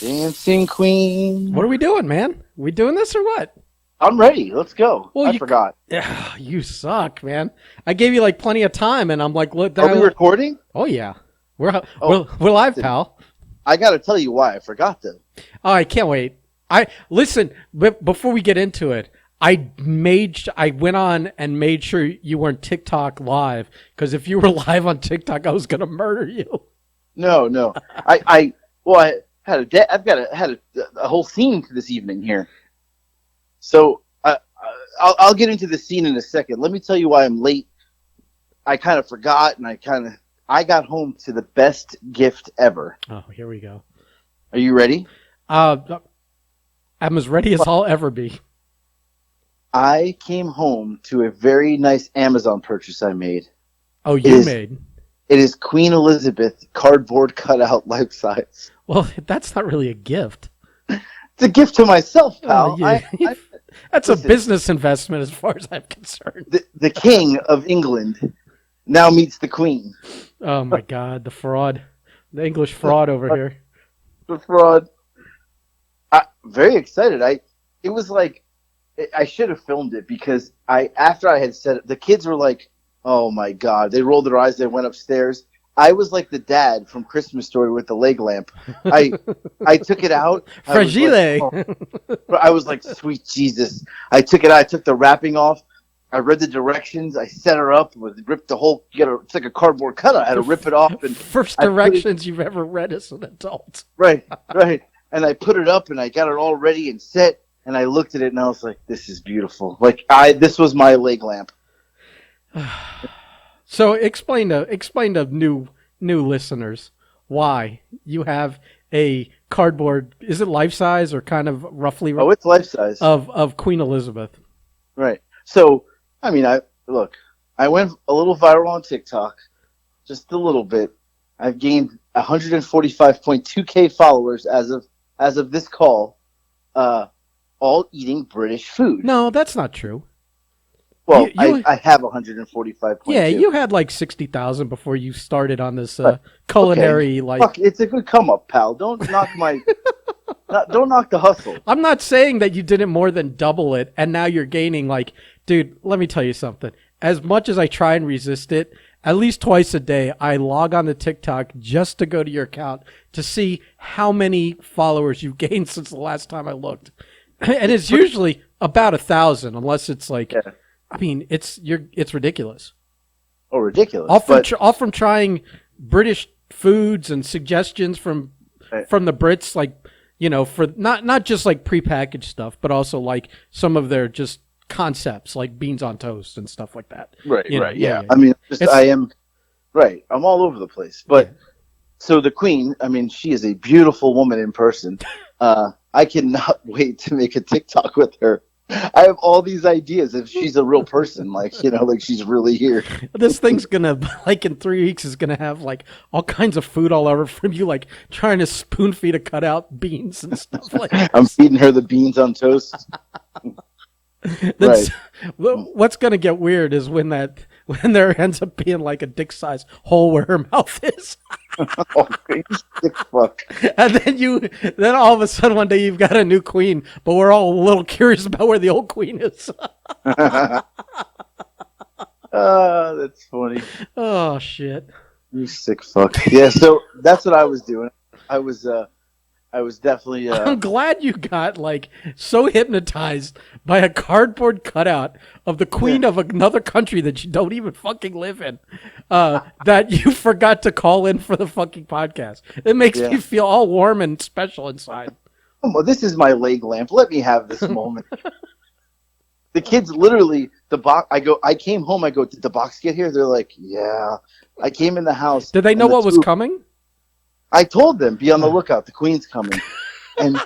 Dancing Queen. What are we doing, man? We doing this or what? I'm ready. Let's go. I forgot. You suck, man. I gave you like plenty of time, and I'm like, look. Are we recording? Oh yeah, we're live, pal. I got to tell you why I forgot though. Oh, I can't wait. Listen. Before we get into it, I went on and made sure you weren't TikTok live, because if you were live on TikTok, I was gonna murder you. No. I've got a whole scene this evening here. So I'll get into the scene in a second. Let me tell you why I'm late. I kind of forgot, and I got home to the best gift ever. Oh, here we go. Are you ready? I'm as ready as I'll ever be. I came home to a very nice Amazon purchase I made. Oh, made? It is Queen Elizabeth cardboard cutout life size. Well, that's not really a gift. It's a gift to myself, pal. That's a business investment as far as I'm concerned. The King of England now meets the Queen. Oh, my God. The fraud. The English fraud over here. The fraud. Very excited. It was like, I should have filmed it, because after I had said it, the kids were like, oh my God. They rolled their eyes. They went upstairs. I was like the dad from Christmas Story with the leg lamp. I took it out. Fragile. I was like, sweet Jesus. I took it out. I took the wrapping off. I read the directions. I set her up. Ripped the whole. It's like a cardboard cutout. I had to rip it off. And first directions you've ever read as an adult. Right. And I put it up, and I got it all ready and set. And I looked at it, and I was like, this is beautiful. This was my leg lamp. So explain to new listeners why you have a cardboard. Is it life size or kind of roughly? Oh, it's life size of Queen Elizabeth. Right. So I went a little viral on TikTok, just a little bit. I've gained 145.2K followers as of this call, all eating British food. No, that's not true. Well, I have 145.2. Yeah, you had like 60,000 before you started on this culinary. Okay. Fuck, it's a good come up, pal. Don't knock don't knock the hustle. I'm not saying that you didn't more than double it, and now you're gaining dude. Let me tell you something. As much as I try and resist it, at least twice a day, I log on to TikTok just to go to your account to see how many followers you've gained since the last time I looked, and it's usually about 1,000, unless it's like. Yeah. I mean, it's ridiculous. Oh, ridiculous! All from trying British foods and suggestions from the Brits, for not just like prepackaged stuff, but also like some of their just concepts, like beans on toast and stuff like that. Right. Yeah. I mean, I'm all over the place. But so the Queen, I mean, she is a beautiful woman in person. I cannot wait to make a TikTok with her. I have all these ideas if she's a real person, she's really here. This thing's gonna, in 3 weeks, is gonna have all kinds of food all over from you, trying to spoon feed a cutout beans and stuff like that. I'm feeding her the beans on toast. Right. What's gonna get weird is when there ends up being a dick size hole where her mouth is. Oh, sick fuck. And then all of a sudden one day you've got a new queen, but we're all a little curious about where the old queen is. That's funny. Oh shit. You sick fuck. Yeah, so that's what I was doing. I was definitely I'm glad you got so hypnotized by a cardboard cutout of the queen of another country that you don't even fucking live in, that you forgot to call in for the fucking podcast. It makes me feel all warm and special inside. Oh, this is my leg lamp. Let me have this moment. The kids literally, I came home, I go, did the box get here? They're like, yeah. I came in the house. Did they know what was coming? I told them, be on the lookout. The Queen's coming. And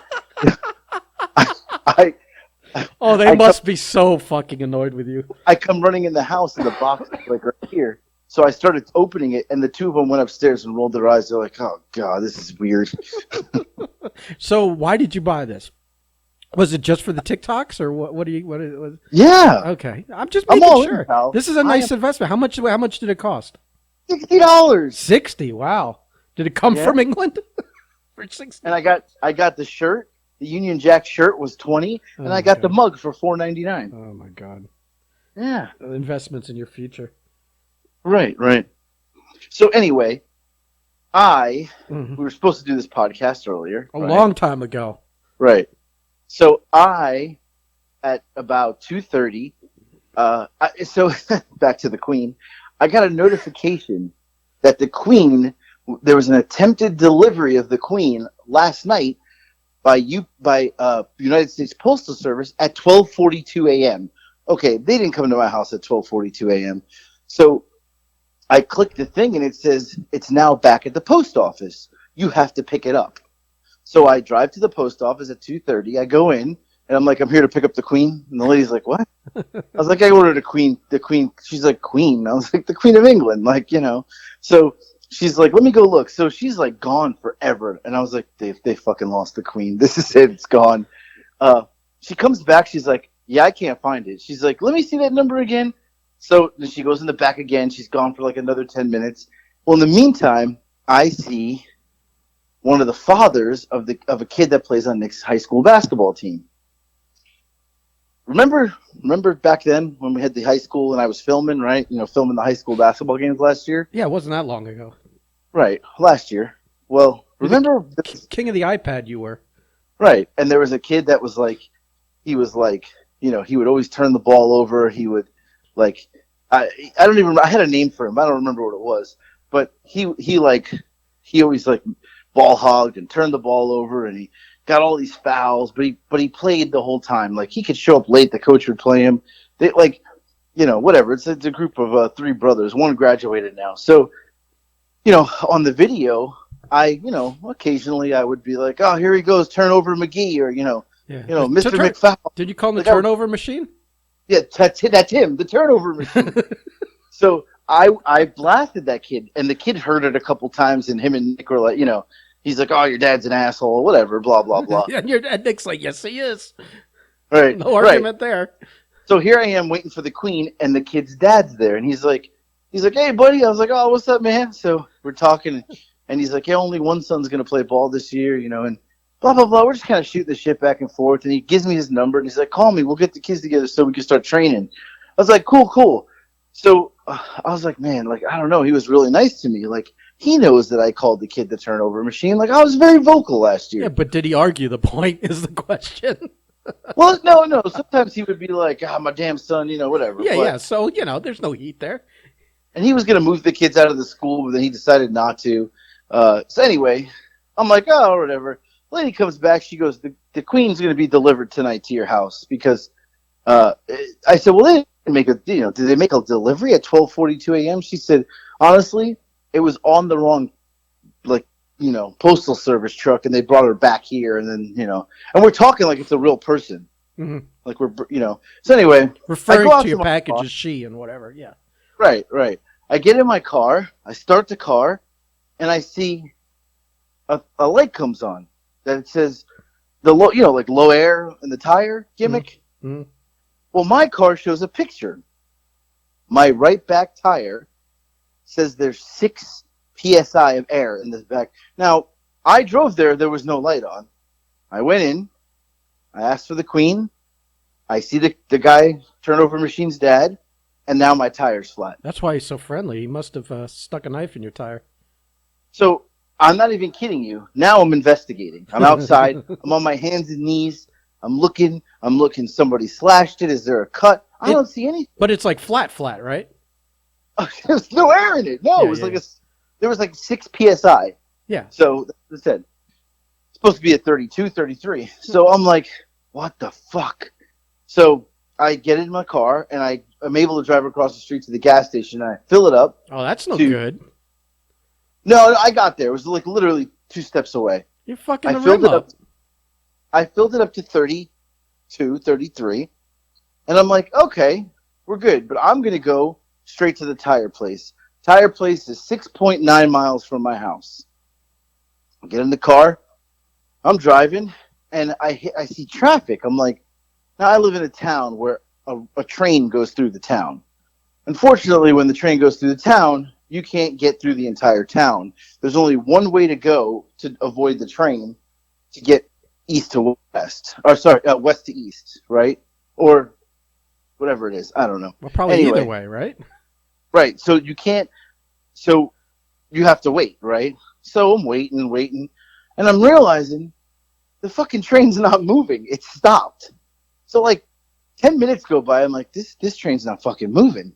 they must be so fucking annoyed with you. I come running in the house, and the box is right here. So I started opening it, and the two of them went upstairs and rolled their eyes. They're like, oh, God, this is weird. So why did you buy this? Was it just for the TikToks, or what? Yeah. Okay, I'm just making sure. In, this is a nice investment. How much did it cost? $60. 60. Wow. Did it come from England? For 60. And I got the shirt. The Union Jack shirt was 20, Oh and I my got the god. mug for 4.99. Oh my god. Yeah, Investments in your future. right, right. So anyway, I Hmm. we were supposed to do this podcast earlier, A right? long time ago. Right. So I at about 2:30. So back to the Queen. I got a notification that the Queen there was an attempted delivery of the Queen last night by United States Postal Service at 12:42 a.m. Okay, they didn't come to my house at 12:42 a.m. So I clicked the thing and it says it's now back at the post office. You have to pick it up. So I drive to the post office at 2:30. I go in and I'm like, I'm here to pick up the Queen. And the lady's like, what? I was like, I ordered a Queen. The Queen. She's like, Queen. I was like, the Queen of England. Like, you know. So she's like, let me go look. So she's like gone forever. And I was like, they fucking lost the Queen. This is it. It's gone. Uh, she comes back. She's like, yeah, I can't find it. She's like, let me see that number again. So then she goes in the back again. She's gone for like another 10 minutes. Well, in the meantime, I see one of the fathers of a kid that plays on Nick's high school basketball team. Remember back then when we had the high school and I was filming, right? You know, filming the high school basketball games last year. Yeah, it wasn't that long ago. Right, last year. Well, You're the remember king of the iPad. You were. right? And there was a kid that was like, he was like, you know, he would always turn the ball over. He would like, I don't even. I had a name for him. I don't remember what it was, but he always like ball hogged and turned the ball over, and he got all these fouls. But he played the whole time. Like he could show up late. The coach would play him. They like, you know, whatever. It's a group of three brothers. One graduated now, so you know, on the video, you know, occasionally I would be like, oh, here he goes, turnover McGee, or Yeah. Mr. McFowl. Did you call him the Like, turnover machine? yeah, that's him, the turnover machine. So I blasted that kid, and the kid heard it a couple times, and him and Nick were like, you know, he's like, oh, your dad's an asshole, whatever, blah blah blah. Yeah, and Nick's like, yes, he is. Right, No right. argument there. So here I am waiting for the Queen, and the kid's dad's there, and he's like, hey, buddy. I was like, oh, what's up, man? So we're talking, and he's like, yeah, only one son's gonna play ball this year, you know, and blah blah blah. We're just kind of shooting the shit back and forth, and he gives me his number, and he's like, call me. We'll get the kids together so we can start training. I was like, cool. So I was like, man, like I don't know. He was really nice to me. Like he knows that I called the kid the turnover machine. Like I was very vocal last year. Yeah, but did he argue the point? Is the question. Well, no. Sometimes he would be like, my damn son, you know, whatever. Yeah. So there's no heat there. And he was going to move the kids out of the school, but then he decided not to. So anyway, I'm like, oh, whatever. Lady comes back. She goes, the Queen's going to be delivered tonight to your house because I said, well, they didn't make did they make a delivery at 12:42 a.m.? She said, honestly, it was on the wrong, like, postal service truck, and they brought her back here, and then, and we're talking like it's a real person. Mm-hmm. Like so anyway. Referring to your package as she and whatever, yeah. Right. I get in my car, I start the car, and I see a light comes on that it says the like low air in the tire gimmick. Mm-hmm. Well, my car shows a picture. My right back tire says there's 6 psi of air in the back. Now, I drove there was no light on. I went in, I asked for the Queen. I see the guy, turnover machine's dad, and now my tire's flat. That's why he's so friendly. He must have stuck a knife in your tire. So I'm not even kidding you. Now I'm investigating. I'm outside. I'm on my hands and knees. I'm looking. Somebody slashed it. Is there a cut? I don't see anything. But it's like flat, right? There's no air in it. No, it was there was like 6 psi. Yeah. So that's it. It's supposed to be at 32, 33. So I'm like, what the fuck? So I get in my car and I'm able to drive across the street to the gas station. And I fill it up. Oh, that's no good. No, I got there. It was like literally 2 steps away. You're fucking the rim up. I filled it up to 32, 33. And I'm like, okay, we're good. But I'm going to go straight to the tire place. Tire place is 6.9 miles from my house. I get in the car. I'm driving. And I see traffic. I'm like, now I live in a town where a train goes through the town. Unfortunately, when the train goes through the town, you can't get through the entire town. There's only one way to go to avoid the train to get east to west, or sorry, west to east, right? Or whatever it is. I don't know. Well, probably either Anyway, way, right? right. So you can't. So you have to wait, right? So I'm waiting, and I'm realizing the fucking train's not moving. It stopped. So like 10 minutes go by. I'm like, this train's not fucking moving.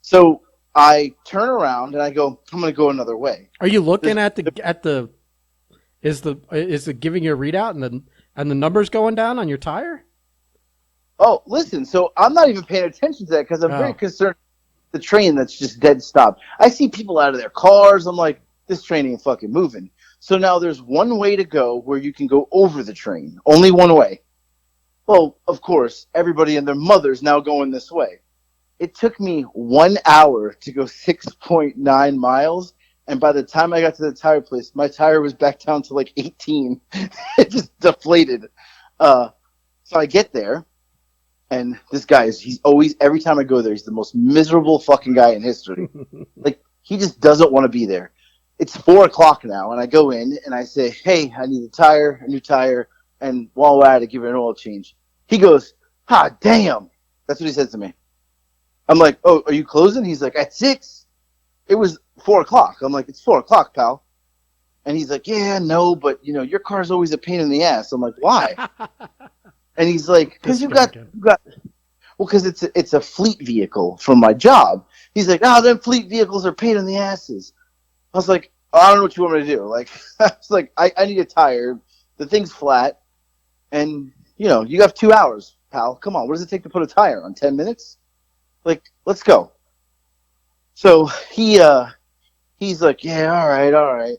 So I turn around and I go, I'm gonna go another way. Are you looking This, at the is it giving you a readout and the numbers going down on your tire? oh, listen. So I'm not even paying attention to that because I'm very Oh, concerned with the train that's just dead stop. I see people out of their cars. I'm like, this train ain't fucking moving. So now there's one way to go where you can go over the train. Only one way. Well, of course, everybody and their mother's now going this way. It took me 1 hour to go 6.9 miles. And by the time I got to the tire place, my tire was back down to like 18. It just deflated. Uh, so I get there, and this guy he's always, every time I go there, he's the most miserable fucking guy in history. Like, he just doesn't want to be there. It's 4 o'clock now, and I go in and I say, hey, I need a new tire, and while we're at it, give it an oil change. He goes, ah, damn. That's what he says to me. I'm like, oh, are you closing? He's like, at 6. It was 4 o'clock. I'm like, it's 4 o'clock, pal. And he's like, yeah, no, but your car's always a pain in the ass. I'm like, why? And he's like, because this guy again. well, because it's a fleet vehicle from my job. He's like, oh, them fleet vehicles are pain in the asses. I was like, oh, I don't know what you want me to do. Like, I was like, I need a tire. The thing's flat, and you have 2 hours, pal. Come on, what does it take to put a tire on? 10 minutes? Like, let's go. So he's like, yeah, all right.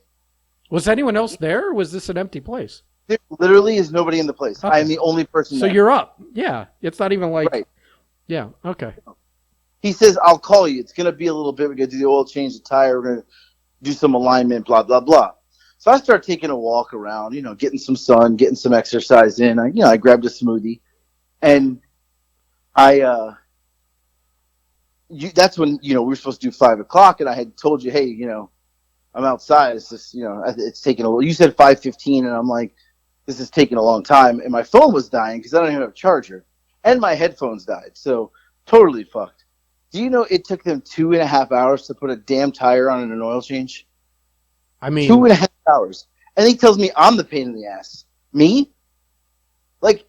Was anyone else there, or was this an empty place? There literally is nobody in the place. I Okay. am the only person So there. you're up. Yeah. It's not even like Right. yeah, okay. He says, I'll call you. It's gonna be a little bit. We're gonna do the oil change, the tire. We're gonna do some alignment, blah blah blah. So I start taking a walk around, getting some sun, getting some exercise in. I grabbed a smoothie, and I that's when we were supposed to do 5 o'clock, and I had told you, hey, I'm outside. It's just it's taking a little. You said 5:15, and I'm like, this is taking a long time, and my phone was dying because I don't even have a charger, and my headphones died, so totally fucked. Do you know it took them 2.5 hours to put a damn tire on an oil change? I Two mean, and a half hours, and he tells me I'm the pain in the ass. Me? Like,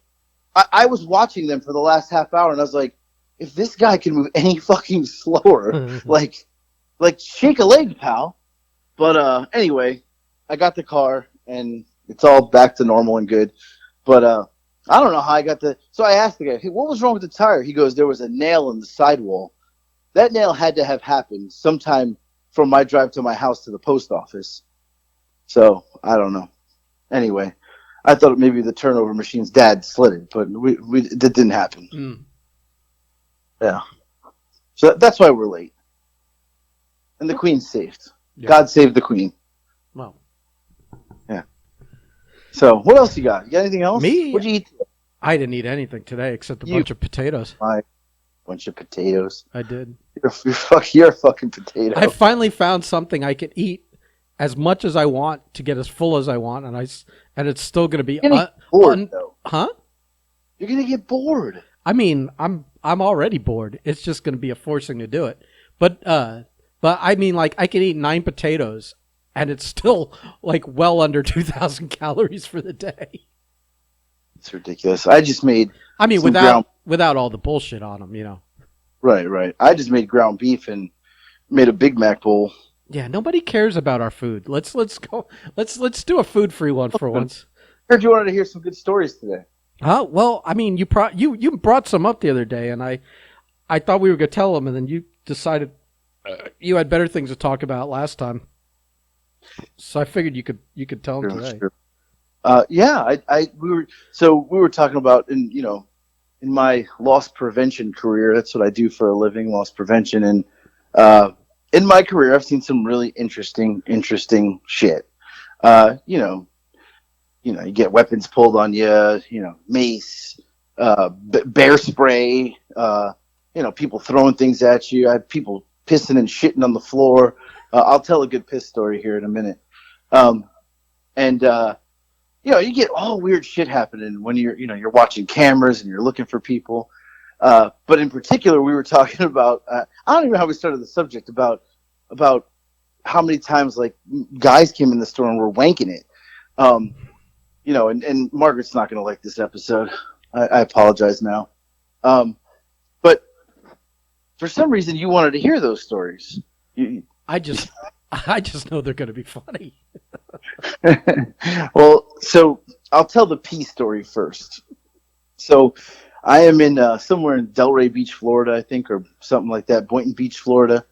I was watching them for the last half hour, and I was like, if this guy can move any fucking slower, like shake a leg, pal. But anyway, I got the car, and it's all back to normal and good. But I don't know how I got the. So I asked the guy, hey, what was wrong with the tire? He goes, there was a nail in the sidewall. That nail had to have happened sometime from my drive to my house to the post office. So I don't know. Anyway, I thought maybe the turnover machine's dad slid it, but that didn't happen. mm, Yeah. So that's why we're late. And the Queen's saved. yeah. God save the Queen. Well, Yeah. So what else you got? You got anything else? me, What'd you eat? I didn't eat anything today except a You bunch of potatoes. my bunch of potatoes. I did. You're a fucking potato. I finally found something I could eat as much as I want to get as full as I want, and it's still going to be You're gonna get bored though. huh? You're gonna get bored. I mean, I'm already bored. It's just going to be a forcing to do it. But I mean, like, I can eat 9 potatoes, and it's still like well under 2,000 calories for the day. It's ridiculous. I just made. I mean, some ground. without all the bullshit on them. Right. I just made ground beef and made a Big Mac bowl. Yeah, nobody cares about our food. Let's go. Let's do a food free one for once. Heard you wanted to hear some good stories today. Huh? Well, I mean, you brought some up the other day, and I thought we were gonna tell them, and then you decided you had better things to talk about last time. So I figured you could tell them today. Sure. Yeah, we were talking about in my loss prevention career. That's what I do for a living, loss prevention. And in my career, I've seen some really interesting shit. You get weapons pulled on you. Mace, bear spray. People throwing things at you. I have people pissing and shitting on the floor. I'll tell a good piss story here in a minute. Um, and you get all weird shit happening when you're watching cameras and you're looking for people. But in particular, we were talking about I don't even know how we started the subject about how many times like guys came in the store and were wanking it. Um, and Margaret's not going to like this episode. I apologize now. But for some reason, you wanted to hear those stories. I just I just know they're going to be funny. Well, so I'll tell the pee story first. So I am in somewhere in Delray Beach, Florida, I think, or something like that, Boynton Beach, Florida,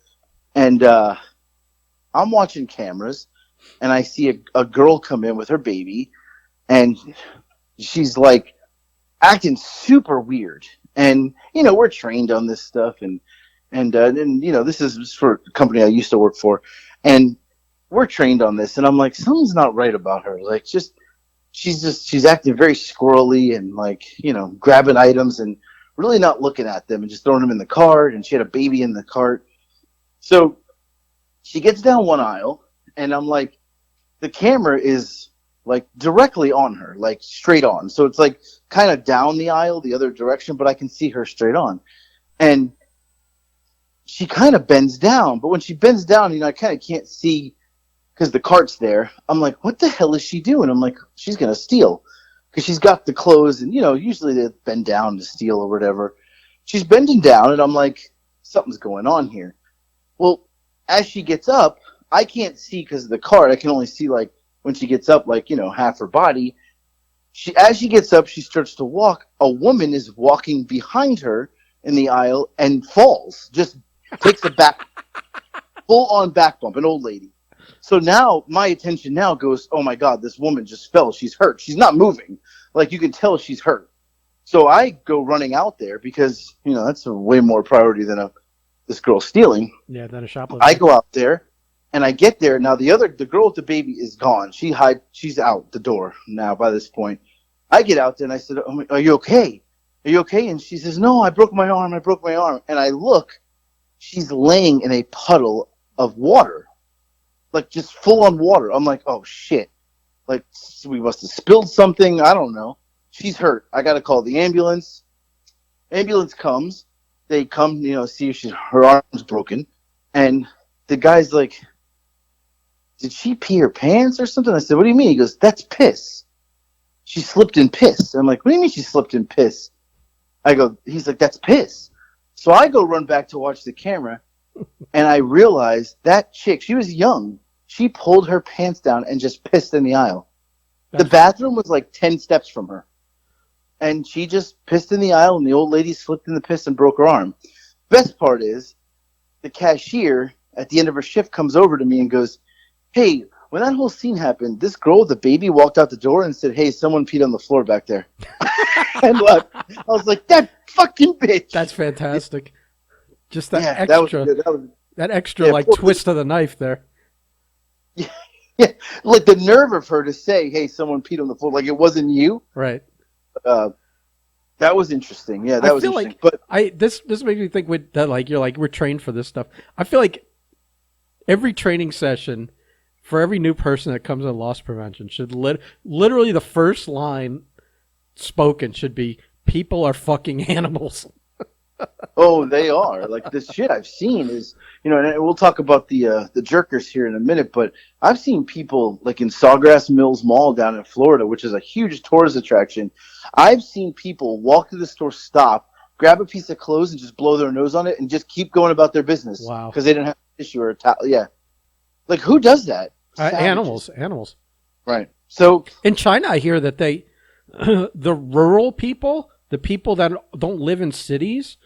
and I'm watching cameras, and I see a girl come in with her baby, and she's like acting super weird. And we're trained on this stuff, and this is for a company I used to work for, and we're trained on this, and I'm like, something's not right about her. Like, she's acting very squirrely and like, grabbing items and really not looking at them and just throwing them in the cart. And she had a baby in the cart. So she gets down one aisle, and I'm like, the camera is like directly on her, like straight on. So it's like kind of down the aisle the other direction, but I can see her straight on. And she kind of bends down, but when she bends down, I kind of can't see because the cart's there. I'm like, what the hell is she doing? I'm like, she's going to steal because she's got the clothes, and, usually they bend down to steal or whatever. She's bending down, and I'm like, something's going on here. Well, as she gets up, I can't see because of the cart. I can only see like when she gets up, like, half her body. As she gets up, she starts to walk. A woman is walking behind her in the aisle and falls, just takes a full on back bump, an old lady. So now my attention now goes, oh my God, this woman just fell. She's hurt. She's not moving. Like, you can tell she's hurt. So I go running out there because, that's a way more priority than this girl stealing. Yeah, than a shoplifter. I go out there and I get there. Now the girl with the baby is gone. She's out the door now by this point. I get out there and I said, oh, are you okay? Are you okay? And she says, no, I broke my arm. And I look, she's laying in a puddle of water. Like, just full on water. I'm like, oh shit. Like, we must have spilled something. I don't know. She's hurt. I got to call the ambulance. Ambulance comes. They come, see if her arm's broken. And the guy's like, did she pee her pants or something? I said, what do you mean? He goes, that's piss. She slipped in piss. I'm like, what do you mean she slipped in piss? He's like, that's piss. So I go run back to watch the camera. And I realized that chick, she was young. She pulled her pants down and just pissed in the aisle. The bathroom was like 10 steps from her. And she just pissed in the aisle, and the old lady slipped in the piss and broke her arm. Best part is, the cashier at the end of her shift comes over to me and goes, hey, when that whole scene happened, this girl with the baby walked out the door and said, hey, someone peed on the floor back there. And left. I was like, that fucking bitch. That's fantastic. Just that extra, that extra like twist of the knife there. Yeah, like the nerve of her to say, "Hey, someone peed on the floor," like it wasn't you. Right. That was interesting. Yeah, that was interesting. But this makes me think with that, like, you're like, we're trained for this stuff. I feel like every training session for every new person that comes in loss prevention should literally the first line spoken should be, "People are fucking animals." Oh, they are. Like, the shit I've seen is, and we'll talk about the jerkers here in a minute, but I've seen people like in Sawgrass Mills Mall down in Florida, which is a huge tourist attraction. I've seen people walk to the store, stop, grab a piece of clothes and just blow their nose on it and just keep going about their business. Wow. Because they didn't have a tissue or a towel. Yeah. Like, who does that? Animals. Right. So in China, I hear that the rural people, the people that don't live in cities,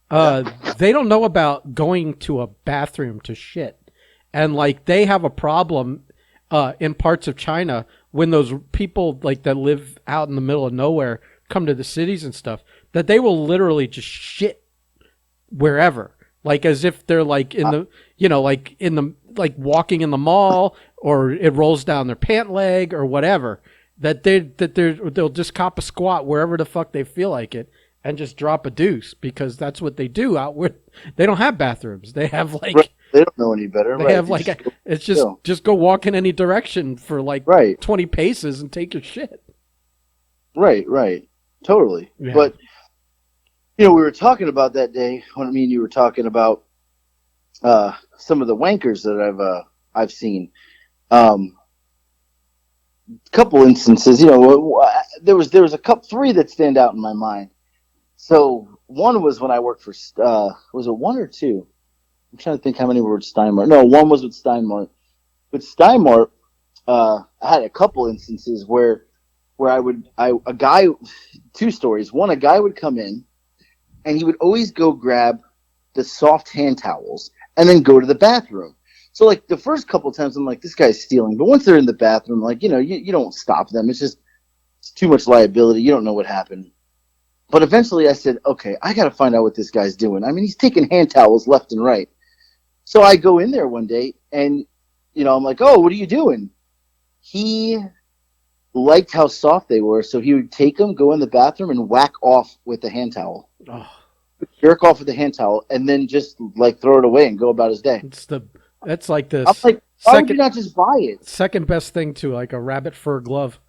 they don't know about going to a bathroom to shit. And like, they have a problem in parts of China when those people like that live out in the middle of nowhere come to the cities and stuff, that they will literally just shit wherever. Like, as if they're like in the, like walking in the mall, or it rolls down their pant leg or whatever, they'll just cop a squat wherever the fuck they feel like it and just drop a deuce, because that's what they do out where they don't have bathrooms. They have like They don't know any better, They right? have They like just go, it's go. just go walk in any direction for like Right, 20 paces and take your shit. right, totally. Yeah. But we were talking about that day when me and you were talking about some of the wankers that I've seen. Um, Couple instances, there was a couple three that stand out in my mind. So one was when I worked for was it one or two? I'm trying to think how many were with Steinmart. No, one was with Steinmart. With Steinmart, I had a couple instances where a guy, two stories. One, a guy would come in and he would always go grab the soft hand towels and then go to the bathroom. So like the first couple of times I'm like, this guy's stealing. But once they're in the bathroom, like, you don't stop them. It's too much liability. You don't know what happened. But eventually I said, okay, I got to find out what this guy's doing. I mean, he's taking hand towels left and right. So I go in there one day and, I'm like, oh, what are you doing? He liked how soft they were. So he would take them, go in the bathroom and whack off with the hand towel, Oh, jerk off with the hand towel, and then just like throw it away and go about his day. that's like the I'm like, why would you second not just buy it? second best thing to like a rabbit fur glove.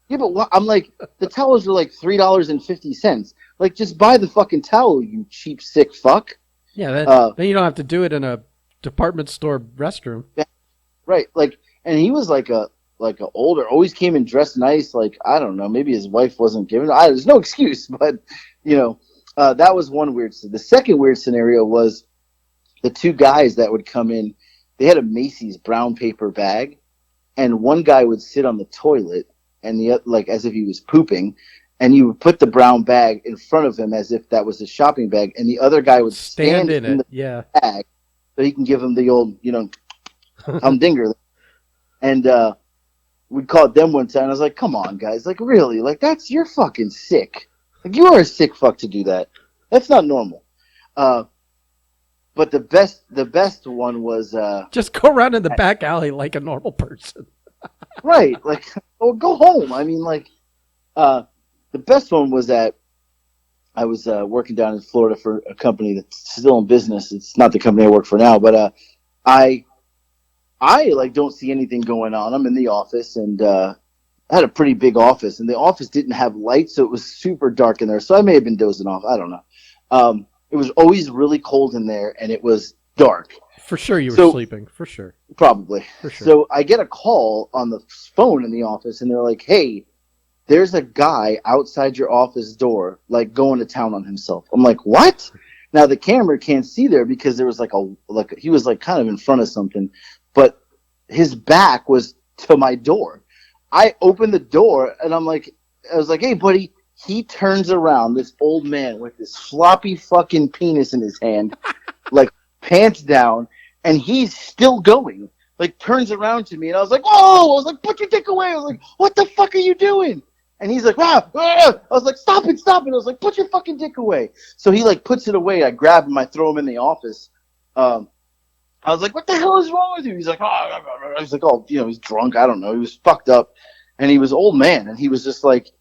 Yeah, but I'm like, the towels are like $3.50. Like, just buy the fucking towel, you cheap sick fuck. Yeah, Uh, then you don't have to do it in a department store restroom. right. Like, and he was like a older, always came in dressed nice. Like, I don't know, maybe his wife wasn't giving. There's no excuse, but that was one weird. The second weird scenario was the two guys that would come in. They had a Macy's brown paper bag, and one guy would sit on the toilet and like as if he was pooping, and you would put the brown bag in front of him as if that was a shopping bag, and the other guy would Stand stand in in it. the Yeah. bag so he can give him the old humdinger. And we'd call it them one time. I was like, come on, guys, like really, like you're fucking sick. Like you are a sick fuck to do that. That's not normal. But the best one was Just go around in the back alley like a normal person. right, like, well, go home. I mean, like, the best one was that I was working down in Florida for a company that's still in business. It's not the company I work for now, but I like don't see anything going on. I'm in the office and I had a pretty big office, and the office didn't have lights, so it was super dark in there. So I may have been dozing off. I don't know. It was always really cold in there, and it was dark. For sure you were So sleeping. For sure. probably. For sure. So I get a call on the phone in the office, and they're like, "Hey, there's a guy outside your office door, like going to town on himself." I'm like, "What?" Now the camera can't see there because there was like he was like kind of in front of something, but his back was to my door. I opened the door and I was like, "Hey, buddy." He turns around, this old man with this floppy fucking penis in his hand, like pants down, and he's still going. Like turns around to me, and I was like, "Whoa!" I was like, "Put your dick away!" I was like, "What the fuck are you doing?" And he's like, "Ah, ah." I was like, "Stop it, stop it!" I was like, "Put your fucking dick away!" So he like puts it away. I grab him, I throw him in the office. I was like, "What the hell is wrong with you?" He's like, "Oh," he's like, "Oh, he's drunk. I don't know. He was fucked up," and he was old man, and he was just like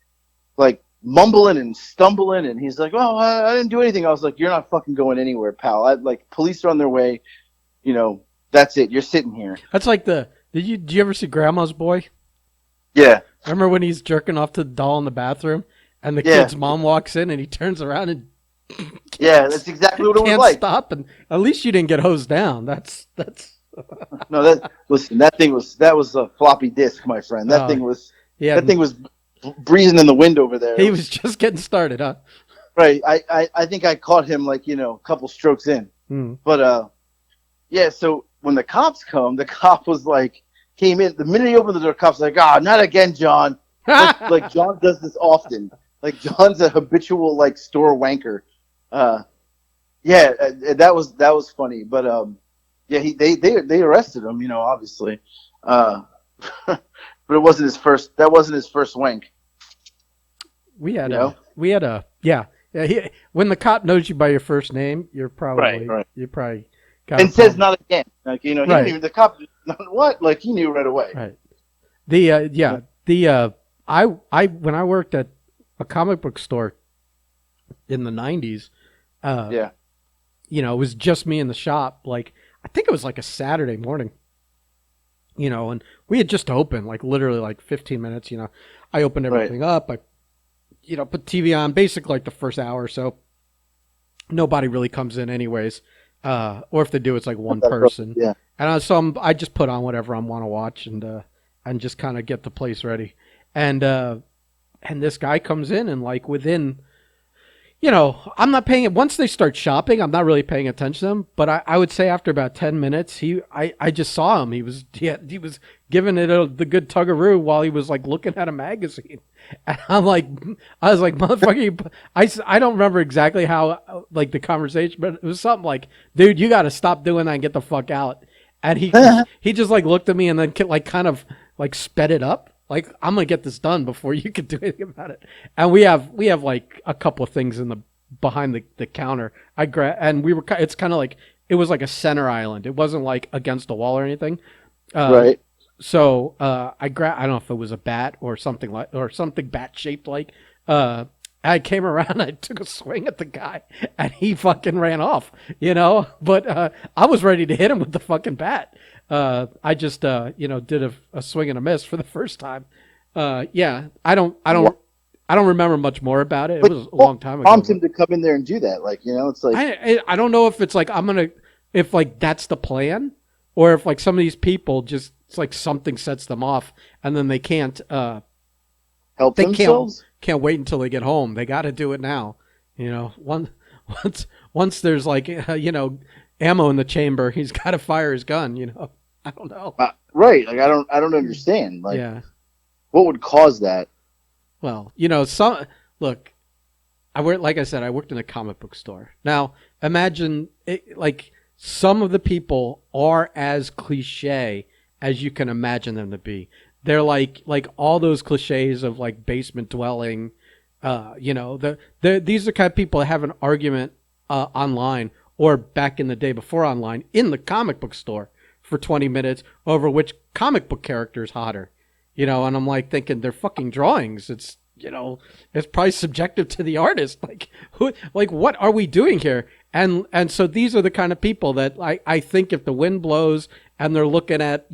mumbling and stumbling, and he's like, "Well, I didn't do anything." I was like, "You're not fucking going anywhere, pal. Police are on their way. That's it. You're sitting here." That's like did you ever see Grandma's Boy? Yeah, Remember when he's jerking off to the doll in the bathroom and the yeah, kid's mom walks in and he turns around and yeah. That's exactly what it was can't like. stop, and at least you didn't get hosed down. That's No, listen. That was a floppy disk, my friend. That thing was yeah. that thing was breezing in the wind over there. He was just getting started, huh? Right. I think I caught him like a couple strokes in. Hmm. But yeah. So when the cops come, the cop was like, came in the minute he opened the door. The cop's like, "Ah, not again, John." Like John does this often. Like John's a habitual like store wanker. Yeah, that was funny. But yeah, they arrested him. Obviously. But it wasn't his first. That wasn't his first wank. we had You know? yeah. When the cop knows you by your first name, you're probably Right. you probably got And a says problem. not again. Like he Right. didn't even the cop. What? Like he knew right away. Right. I when I worked at a comic book store in the 90s, Yeah. it was just me in the shop. Like I think it was like a Saturday morning, and we had just opened, like literally like 15 minutes. I opened Right. everything up. I put TV on, basically like the first hour or so. Nobody really comes in anyways, or if they do, it's like one That's perfect. person. Yeah. And I just put on whatever I want to watch and just kind of get the place ready. And this guy comes in and like within I'm not paying it. Once they start shopping, I'm not really paying attention to them. But I would say after about 10 minutes, I just saw him. He was giving it the good tuggaroo while he was like looking at a magazine. And I was like, motherfucker, I don't remember exactly how, like the conversation, but it was something like, dude, you got to stop doing that and get the fuck out. And he just like looked at me and then like kind of like sped it up. Like, I'm gonna get this done before you could do anything about it. And we have like a couple of things in the behind the counter. And it's kind of like it was like a center island. It wasn't like against the wall or anything. Uh, Right. so I don't know if it was a bat or something bat shaped like. I came around, I took a swing at the guy, and he fucking ran off. But I was ready to hit him with the fucking bat. I just did a swing and a miss for the first time. Yeah, Wow. I don't remember much more about it. It But was a what long time ago, prompts but him to come in there and do that? Like, it's like, I don't know if it's like if like that's the plan, or if like some of these people just it's like something sets them off, and then help they themselves. can't wait until they get home. They got to do it now. One once there's like ammo in the chamber, he's got to fire his gun. I don't know. Right. Like, I don't understand. Like, Yeah. what would cause that? Well, look. Like I said, I worked in a comic book store. Now, imagine like some of the people are as cliche as you can imagine them to be. They're like all those cliches of like basement dwelling. These are the kind of people that have an argument online or back in the day before online in the comic book store for 20 minutes over which comic book character is hotter. And I'm like thinking they're fucking drawings. It's probably subjective to the artist. What are we doing here? And so these are the kind of people that I think if the wind blows and they're looking at,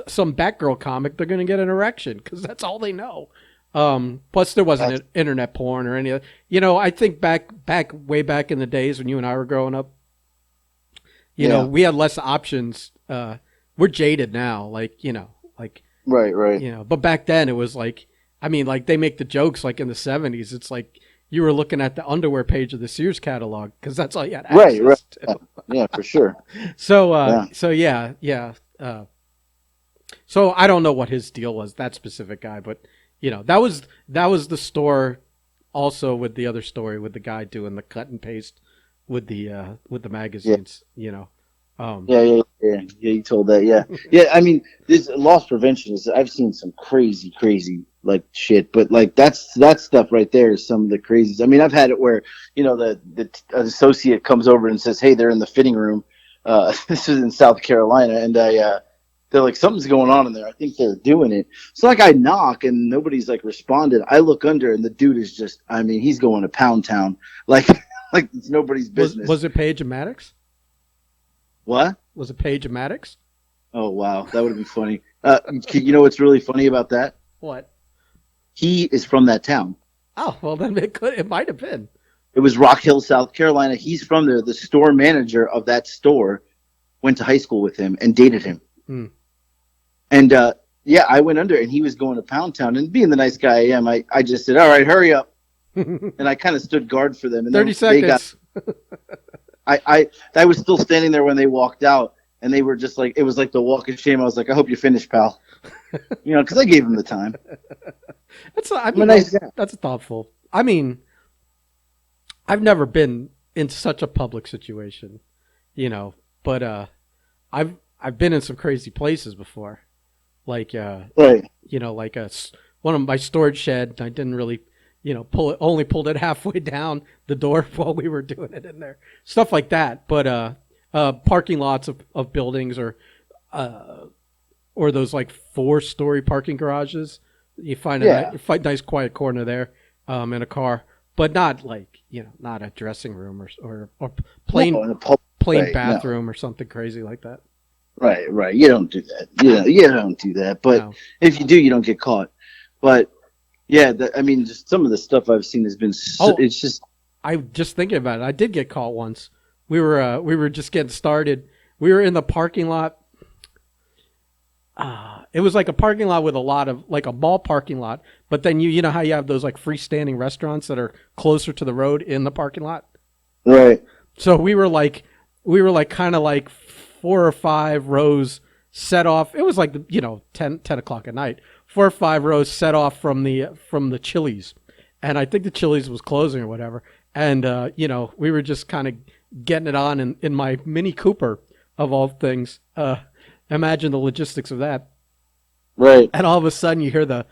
some Batgirl comic, they're going to get an erection because that's all they know. Plus there wasn't internet porn or any of I think way back in the days when you and I were growing up, Yeah. we had less options. We're jaded now, Right. Right. but back then it was like, I mean, like they make the jokes like in the 70s. It's like you were looking at the underwear page of the Sears catalog because that's all you had Right. Right. access to. Yeah. Yeah, for sure. Yeah. So yeah, yeah. So I don't know what his deal was, that specific guy, but that was the store. Also, with the other story with the guy doing the cut and paste with the Yeah. magazines. Um, Yeah. You told that. Yeah. Yeah. I mean, this loss prevention is. I've seen some crazy like shit, but like that stuff right there is some of the craziest. I mean, I've had it where the associate comes over and says, "Hey, they're in the fitting room." This is in South Carolina, and they're like, something's going on in there. I think they're doing it. So like I knock and nobody's like responded. I look under and the dude is just. I mean, he's going to Pound Town like like it's nobody's was business. was it Page and Maddox? What? Was it Page and Maddox? Oh wow, that would have been funny. You know what's really funny about that? What? He is from that town. Oh well, then it might have been. It was Rock Hill, South Carolina. He's from there. The store manager of that store went to high school with him and dated him. Hmm. And yeah, I went under and he was going to Pound Town. And being the nice guy I am, I just said, "All right, hurry up." And I kind of stood guard for them. And 30 then they got. seconds. I was still standing there when they walked out, and they were just like, it was like the walk of shame. I was like, "I hope you finish, pal." Because I gave him the time. I I'm mean, a nice guy. that's thoughtful. I mean, I've never been in such a public situation, but I've been in some crazy places before, like Right. like one of my storage shed. I didn't really, only pulled it halfway down the door while we were doing it in there, stuff like that. But parking lots of buildings or those like 4-story parking garages, you find Yeah. a nice quiet corner there in a car, but not like not a dressing room or No, in a plain Right, no. bathroom or something crazy like that. Right. You don't do that. You don't do that. But No. if you do, you don't get caught. But yeah, I mean, just some of the stuff I've seen has been. Oh, It's just I just thinking about it. I did get caught once. We were just getting started. We were in the parking lot. It was like a parking lot with a lot of like a mall parking lot, but then you know how you have those like freestanding restaurants that are closer to the road in the parking lot. right. So we were like kind of like 4 or 5 rows set off. It was like 10 o'clock at night. 4 or 5 rows set off from the Chili's, and I think the Chili's was closing or whatever. And we were just kind of getting it on in my Mini Cooper of all things. Imagine the logistics of that. Right. And all of a sudden you hear the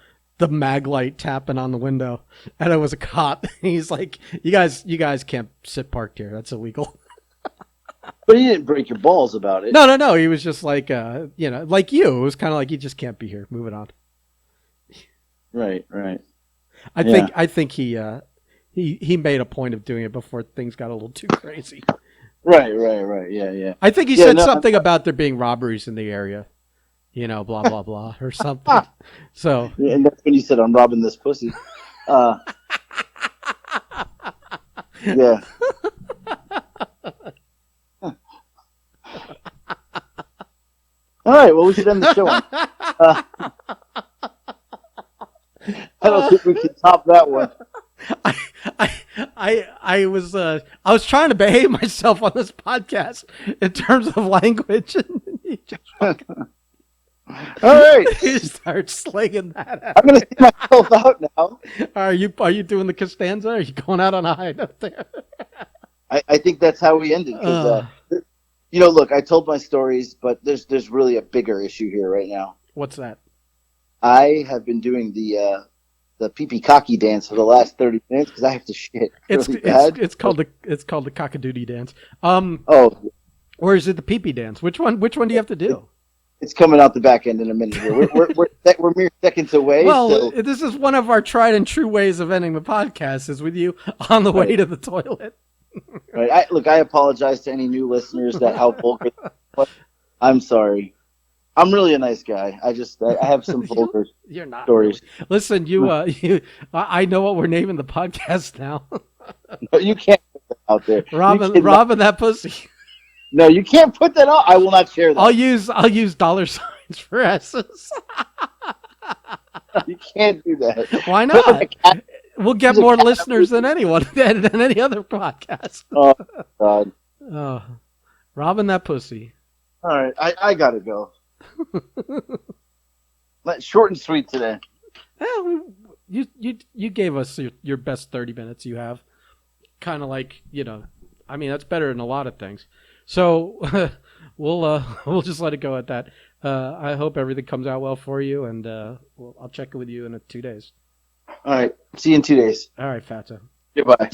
mag light tapping on the window, and it was a cop. He's like, you guys can't sit parked here. That's illegal. But he didn't break your balls about it. No. He was just like, like you. It was kind of like, you just can't be here. Move it on. Right. I think he made a point of doing it before things got a little too crazy. Right. Yeah. I think he Yeah, said no, something about there being robberies in the area. Blah blah blah or something. So and that's when you said, "I'm robbing this pussy." Yeah. All right. Well, we should end the show on. I don't think we can top that one. I was trying to behave myself on this podcast in terms of language, and you just All right. you start slinging that out. I'm going to see myself out now. Are you doing the Costanza? Are you going out on a high note there? I think that's how we ended. Because, look, I told my stories, but there's really a bigger issue here right now. What's that? I have been doing the pee-pee cocky dance for the last 30 minutes because I have to shit really bad. It's called the cockadoodie dance. Oh, Or is it the pee-pee dance? Which one do you have to do? it's coming out the back end in a minute here. We're mere seconds away. Well, so. this is one of our tried and true ways of ending the podcast, is with you on the way Right. to the toilet. Right. I apologize to any new listeners that how vulgar. I'm sorry. I'm really a nice guy. I have some vulgar You're not stories. really. Listen, I know what we're naming the podcast now. No, you can't put that out there. Robbing that pussy. No, you can't put that out. I will not share that. I'll use dollar signs for S's. You can't do that. Why Put not? a cat- We'll get more listeners than anyone than any other podcast. Oh God! Oh, robbing that pussy. All right, I gotta go. Short and sweet today. You gave us your best 30 minutes you have. Kind of like, I mean, that's better than a lot of things. So we'll just let it go at that. I hope everything comes out well for you, and I'll check with you in 2 days. All right, see you in 2 days. All right, Fatso. Goodbye.